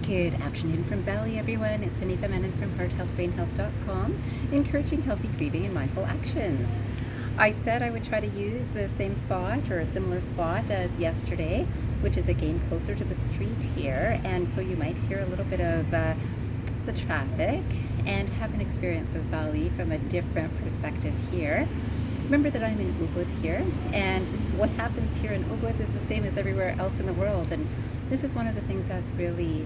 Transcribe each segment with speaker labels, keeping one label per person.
Speaker 1: Good afternoon from Bali, everyone. It's Anifa Menon from hearthealthbrainhealth.com, encouraging healthy grieving and mindful actions. I said I would try to use the same spot or a similar spot as yesterday, which is again closer to the street here, and so you might hear a little bit of the traffic and have an experience of Bali from a different perspective here. Remember that I'm in Ubud here, and what happens here in Ubud is the same as everywhere else in the world, and this is one of the things that's really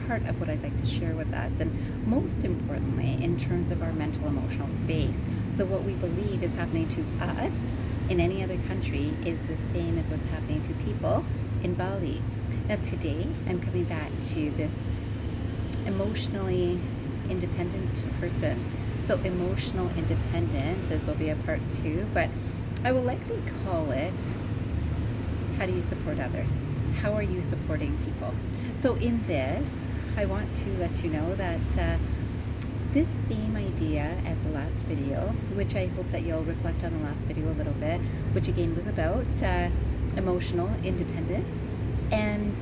Speaker 1: part of what I'd like to share with us, and most importantly in terms of our mental emotional space. So what we believe is happening to us in any other country is the same as what's happening to people in Bali. Now today I'm coming back to this emotionally independent person. So emotional independence, this will be a part 2, but I will likely call it, how do you support others? How are you supporting people? So in this, I want to let you know that this same idea as the last video, which I hope that you'll reflect on the last video a little bit, which again was about emotional independence, and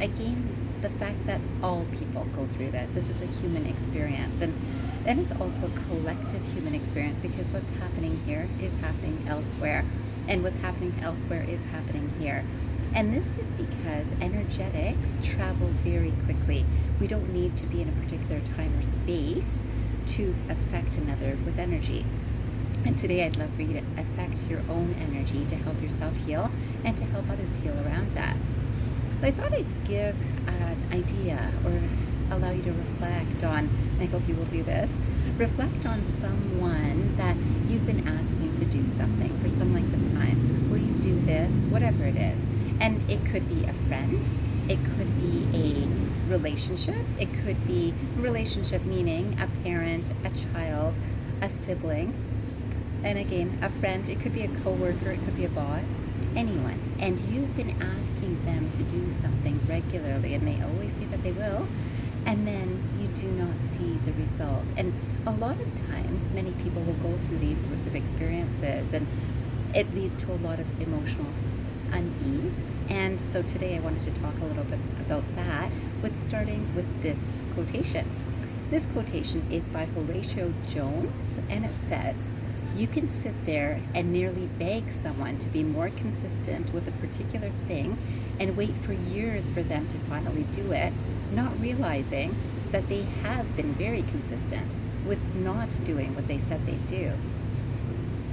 Speaker 1: again, the fact that all people go through this. This is a human experience, and it's also a collective human experience, because what's happening here is happening elsewhere, and what's happening elsewhere is happening here. And this is because energetics travel very quickly. We don't need to be in a particular time or space to affect another with energy. And today I'd love for you to affect your own energy to help yourself heal and to help others heal around us. But I thought I'd give an idea or allow you to reflect on, and I hope you will do this, reflect on someone that you've been asking to do something for some length of time. Will you do this? Whatever it is. And it could be a friend, it could be a relationship, it could be a relationship meaning a parent, a child, a sibling, and again, a friend, it could be a coworker, it could be a boss, anyone. And you've been asking them to do something regularly, and they always say that they will, and then you do not see the result. And a lot of times, many people will go through these sorts of experiences, and it leads to a lot of emotional unease. And so today I wanted to talk a little bit about that, with starting with this quotation. This quotation is by Horatio Jones, and it says, "You can sit there and nearly beg someone to be more consistent with a particular thing and wait for years for them to finally do it, not realizing that they have been very consistent with not doing what they said they'd do.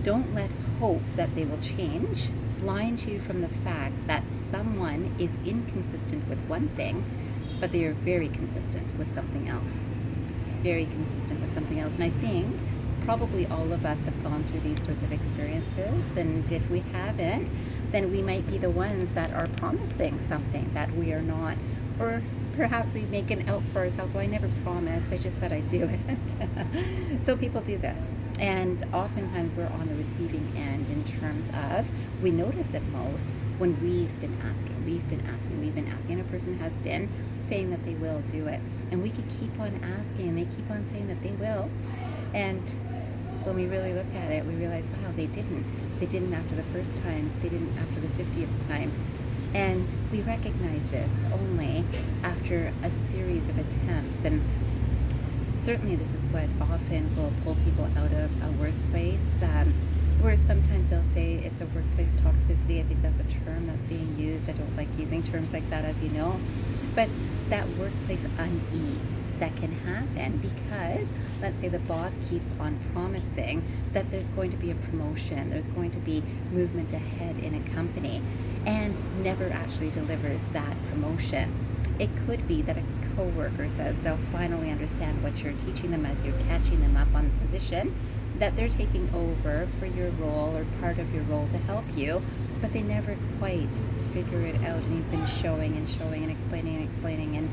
Speaker 1: Don't let hope that they will change blind you from the fact that someone is inconsistent with one thing, but they are very consistent with something else." Very consistent with something else. And I think probably all of us have gone through these sorts of experiences, and if we haven't, then we might be the ones that are promising something that we are not, or perhaps we make an out for ourselves. Well, I never promised, I just said I'd do it. So people do this, and oftentimes we're on the receiving end in terms of, we notice it most when we've been asking, and a person has been saying that they will do it, and we could keep on asking, and they keep on saying that they will, and when we really look at it, we realize, wow, they didn't after the first time, they didn't after the 50th time. And we recognize this only after a series of attempts. And certainly this is what often will pull people out of a workplace, where sometimes they'll say it's a workplace toxicity. I think that's a term that's being used. I don't like using terms like that, as you know. But that workplace unease that can happen because, let's say, the boss keeps on promising that there's going to be a promotion, there's going to be movement ahead in a company, and never actually delivers that promotion. It could be that a coworker says they'll finally understand what you're teaching them as you're catching them up on the position, that they're taking over for your role or part of your role to help you, but they never quite figure it out, and you've been showing and explaining, and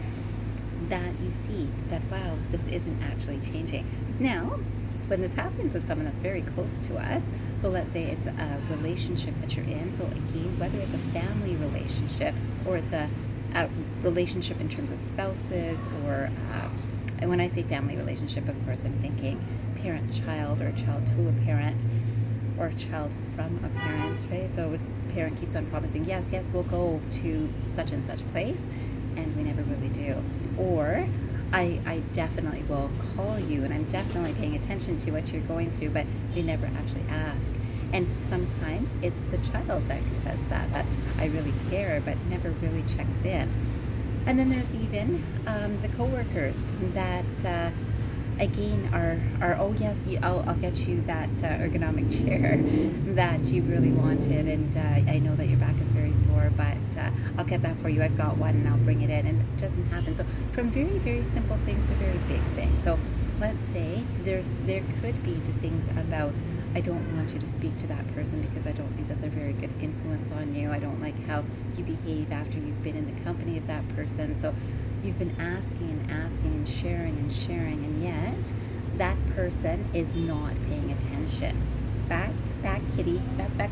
Speaker 1: that you see that, wow, this isn't actually changing. Now, when this happens with someone that's very close to us, so let's say it's a relationship that you're in, so again, whether it's a family relationship or it's a relationship in terms of spouses, or and when I say family relationship, of course, I'm thinking parent-child, or child to a parent, or a child from a parent, right? So a parent keeps on promising, yes, we'll go to such and such place, and we never really do. Or I definitely will call you and I'm definitely paying attention to what you're going through, but they never actually ask. And sometimes it's the child that says that I really care, but never really checks in. And then there's even the coworkers that again are oh yes, I'll get you that ergonomic chair that you really wanted, and I know that your back is very sore, but I'll get that for you. I've got one and I'll bring it in, and it doesn't happen. So from very, very simple things to very big things. So let's say there could be the things about, I don't want you to speak to that person because I don't think that they're very good influence on you. I don't like how you behave after you've been in the company of that person. So you've been asking and asking and sharing, and yet that person is not paying attention. Back, kitty, back.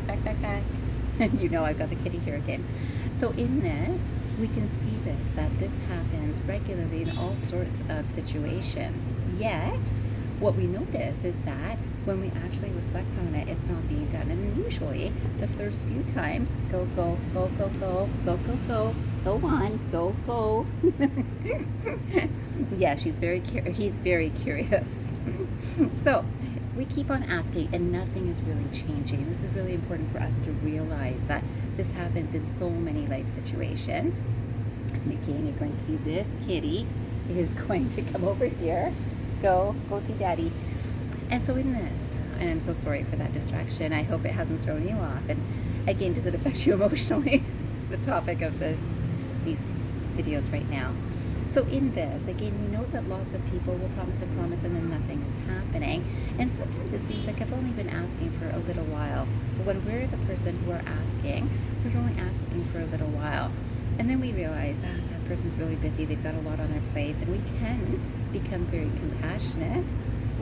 Speaker 1: You know I've got the kitty here again. So in this, we can see that this happens regularly in all sorts of situations. Yet, what we notice is that when we actually reflect on it, it's not being done. And usually, the first few times, go on. Yeah, he's very curious. So, we keep on asking and nothing is really changing. This is really important for us to realize that this happens in so many life situations. And again, you're going to see this kitty is going to come over here. Go see daddy. And so in this, and I'm so sorry for that distraction, I hope it hasn't thrown you off. And again, does it affect you emotionally? The topic of these videos right now. So in this, again, we know that lots of people will promise and then nothing is happening. And sometimes it seems like I've only been asking for a little while. So when we're the person who are asking, we're only asking for a little while. And then we realize that person's really busy, they've got a lot on their plates, and we can become very compassionate,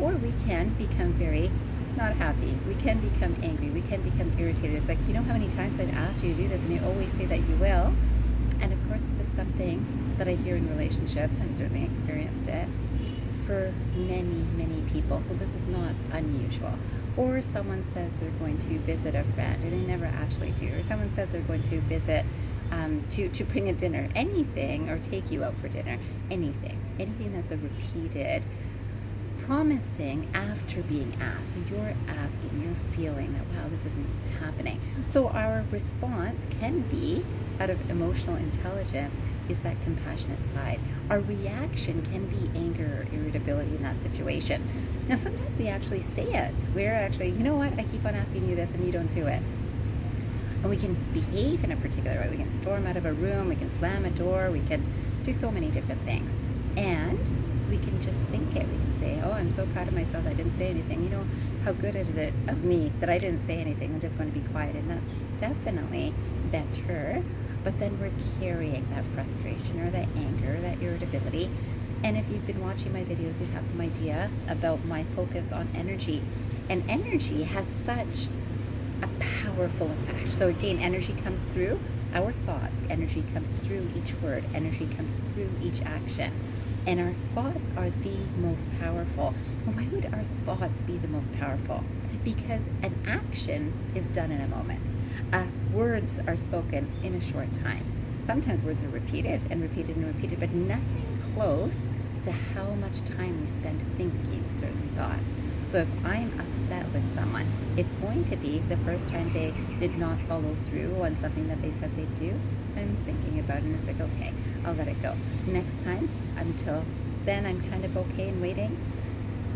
Speaker 1: or we can become very not happy. We can become angry. We can become irritated. It's like, you know how many times I've asked you to do this and you always say that you will? And of course, this is something that I hear in relationships. I've certainly experienced it for many, many people. So this is not unusual. Or someone says they're going to visit a friend and they never actually do. Or someone says they're going to visit to bring a dinner, anything, or take you out for dinner, anything that's a repeated promising after being asked. So you're asking, you're feeling that, wow, this isn't happening. So our response can be, out of emotional intelligence, is that compassionate side. Our reaction can be anger or irritability in that situation. Now, sometimes we actually say it. We're actually, you know what, I keep on asking you this and you don't do it. And we can behave in a particular way. We can storm out of a room, we can slam a door, we can do so many different things. And we can just think it. We can say, oh, I'm so proud of myself I didn't say anything. You know, how good is it of me that I didn't say anything? I'm just going to be quiet. And that's definitely better. But then we're carrying that frustration or that anger, that irritability. And if you've been watching my videos, you have some idea about my focus on energy. And energy has such a powerful effect. So again, energy comes through our thoughts. Energy comes through each word. Energy comes through each action. And our thoughts are the most powerful. Why would our thoughts be the most powerful? Because an action is done in a moment. Words are spoken in a short time. Sometimes words are repeated, but nothing close to how much time we spend thinking certain thoughts. So if I'm upset with someone, it's going to be the first time they did not follow through on something that they said they'd do. I'm thinking about it and it's like, okay, I'll let it go. Next time, until then, I'm kind of okay and waiting.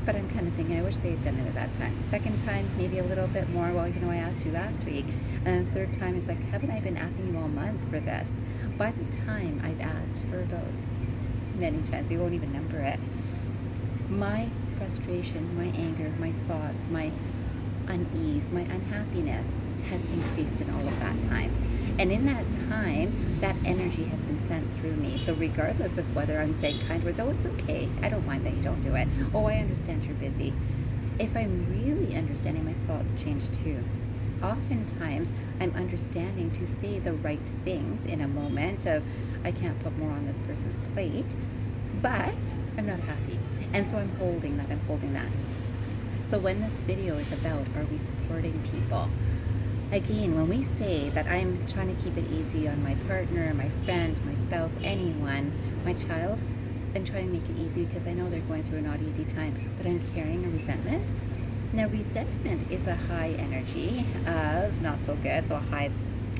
Speaker 1: But I'm kind of thinking, I wish they had done it at that time. Second time, maybe a little bit more. Well, you know, I asked you last week. And the third time, it's like, haven't I been asking you all month for this? By the time I've asked for about many times, we won't even number it, my frustration, my anger, my thoughts, my unease, my unhappiness has increased in all of that time. And in that time, that energy has been sent through me. So regardless of whether I'm saying kind words, oh, it's okay, I don't mind that you don't do it. Oh, I understand you're busy. If I'm really understanding, my thoughts change too. Oftentimes, I'm understanding to say the right things in a moment of, I can't put more on this person's plate, but I'm not happy. And so I'm holding that. So when this video is about, are we supporting people? Again, when we say that I'm trying to keep it easy on my partner, my friend, my spouse, anyone, my child, I'm trying to make it easy because I know they're going through a not easy time, but I'm carrying a resentment. Now, resentment is a high energy of not so good. So a high,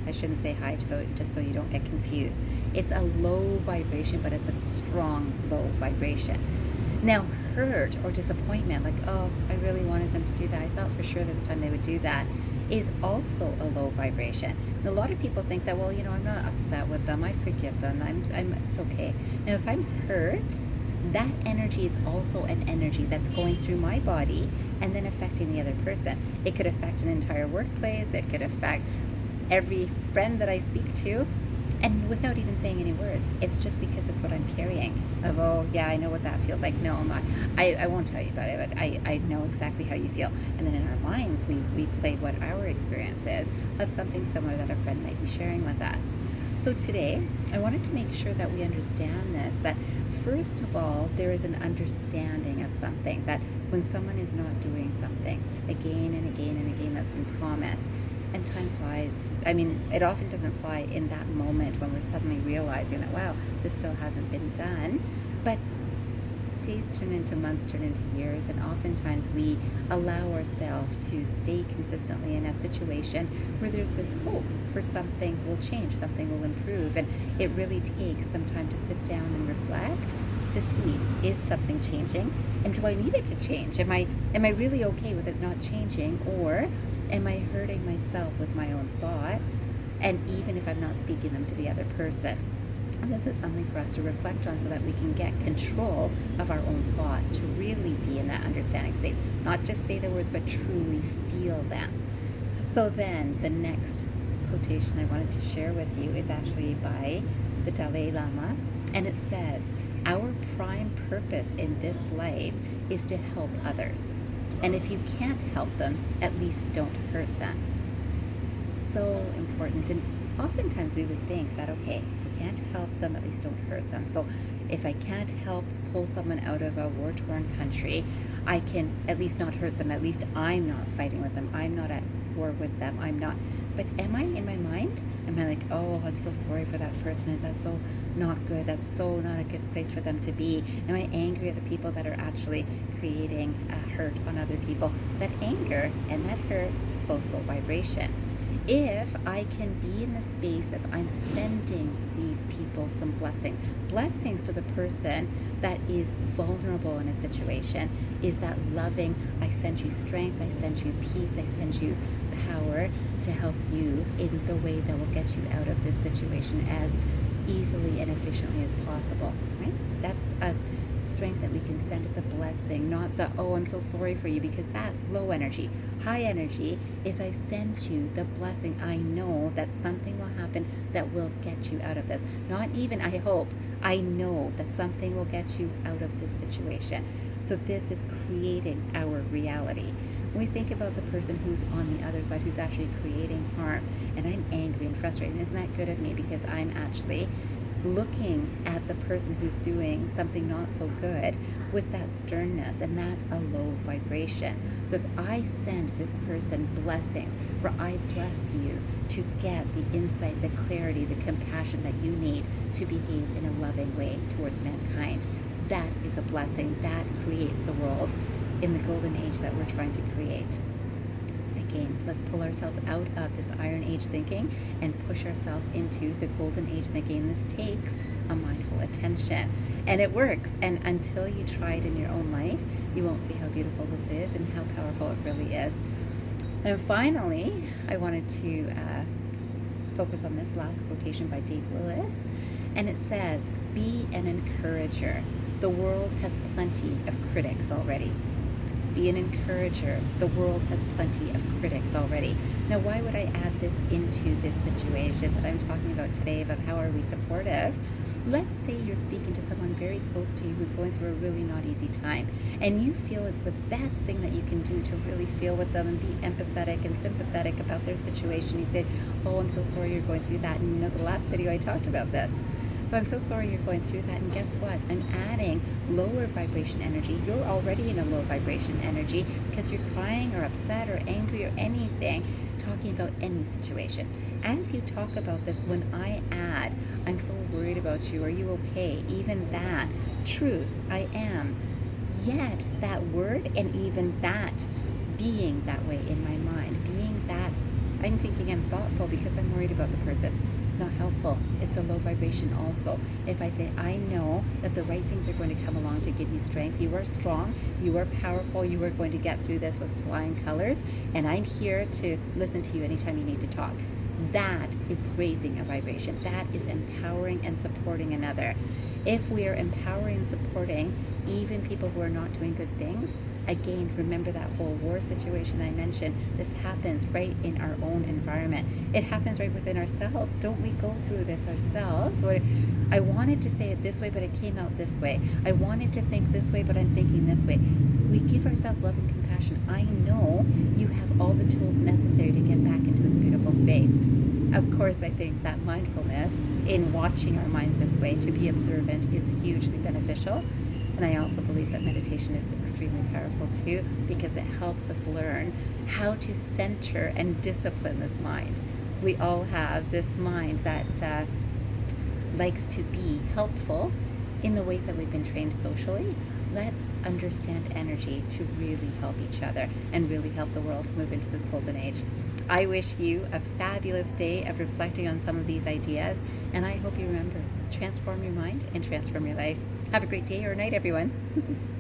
Speaker 1: I shouldn't say high, so just so you don't get confused. It's a low vibration, but it's a strong low vibration. Now, hurt or disappointment, like, oh, I really wanted them to do that. I thought for sure this time they would do that, is also a low vibration. And a lot of people think that, well, I'm not upset with them. I forgive them. It's okay. Now, if I'm hurt, that energy is also an energy that's going through my body and then affecting the other person. It could affect an entire workplace. It could affect every friend that I speak to, and without even saying any words. It's just because it's what I'm carrying of, oh yeah, I know what that feels like. No, I'm not. I won't tell you about it, but I know exactly how you feel. And then in our minds, we replay what our experience is of something similar that a friend might be sharing with us. So today, I wanted to make sure that we understand this, that first of all, there is an understanding of something, that when someone is not doing something again and again and again that's been promised, and time flies. I mean, it often doesn't fly in that moment when we're suddenly realizing that, wow, this still hasn't been done. But days turn into months, turn into years, and oftentimes we allow ourselves to stay consistently in a situation where there's this hope for something will change, something will improve. And it really takes some time to sit down and reflect to see, is something changing? And do I need it to change? Am I really okay with it not changing? Or am I hurting myself with my own thoughts? And even if I'm not speaking them to the other person. And this is something for us to reflect on so that we can get control of our own thoughts, to really be in that understanding space. Not just say the words, but truly feel them. So then the next quotation I wanted to share with you is actually by the Dalai Lama. And it says, our prime purpose in this life is to help others. And if you can't help them, at least don't hurt them. So important. And oftentimes we would think that, okay, if we can't help them, at least don't hurt them. So if I can't help pull someone out of a war-torn country, I can at least not hurt them. At least I'm not fighting with them. I'm not at war with them. I'm not. But am I in my mind? Am I like, oh, I'm so sorry for that person. Is that so not good? That's so not a good place for them to be. Am I angry at the people that are actually creating hurt on other people? That anger and that hurt, both low vibration. If I can be in the space of I'm sending these people some blessings to the person that is vulnerable in a situation, is that loving, I send you strength, I send you peace, I send you power to help you in the way that will get you out of this situation as easily and efficiently as possible, right? That's a strength that we can send. It's a blessing, not the, oh, I'm so sorry for you, because that's low energy. High energy is I send you the blessing. I know that something will happen that will get you out of this. Not even I hope, I know that something will get you out of this situation. So this is creating our reality. When we think about the person who's on the other side, who's actually creating harm, and I'm angry and frustrated, and isn't that good of me because I'm actually looking at the person who's doing something not so good with that sternness, and that's a low vibration. So if I send this person blessings, where I bless you to get the insight, the clarity, the compassion that you need to behave in a loving way towards mankind, that is a blessing. That creates the world in the golden age that we're trying to create. Again, let's pull ourselves out of this Iron Age thinking and push ourselves into the Golden Age thinking. This takes a mindful attention, and it works. And until you try it in your own life, you won't see how beautiful this is and how powerful it really is. And finally, I wanted to focus on this last quotation by Dave Willis, and it says, "Be an encourager. The world has plenty of critics already." Be an encourager. The world has plenty of critics already. Now, why would I add this into this situation that I'm talking about today about how are we supportive? Let's say you're speaking to someone very close to you who's going through a really not easy time, and you feel it's the best thing that you can do to really feel with them and be empathetic and sympathetic about their situation. You say, oh, I'm so sorry you're going through that. And the last video I talked about this. So I'm so sorry you're going through that. And guess what? I'm adding lower vibration energy. You're already in a low vibration energy because you're crying or upset or angry or anything, talking about any situation. As you talk about this, when I add, I'm so worried about you, are you okay? Even that, truth, I am. Yet that word and even that being that way in my mind, being that I'm thinking I'm thoughtful because I'm worried about the person. Not helpful. It's a low vibration also. If I say, I know that the right things are going to come along to give you strength. You are strong. You are powerful. You are going to get through this with flying colors. And I'm here to listen to you anytime you need to talk. That is raising a vibration. That is empowering and supporting another. If we are empowering and supporting even people who are not doing good things, again, remember that whole war situation I mentioned. This happens right in our own environment. It happens right within ourselves. Don't we go through this ourselves? Or, I wanted to say it this way, but it came out this way. I wanted to think this way, but I'm thinking this way. We give ourselves love and compassion. I know you have all the tools necessary to get back into this beautiful space. Of course, I think that mindfulness in watching our minds this way, to be observant, is hugely beneficial. And I also believe that meditation is extremely powerful too, because it helps us learn how to center and discipline this mind. We all have this mind that likes to be helpful in the ways that we've been trained socially. Let's understand energy to really help each other and really help the world move into this golden age. I wish you a fabulous day of reflecting on some of these ideas, and I hope you remember, transform your mind and transform your life. Have a great day or night, everyone.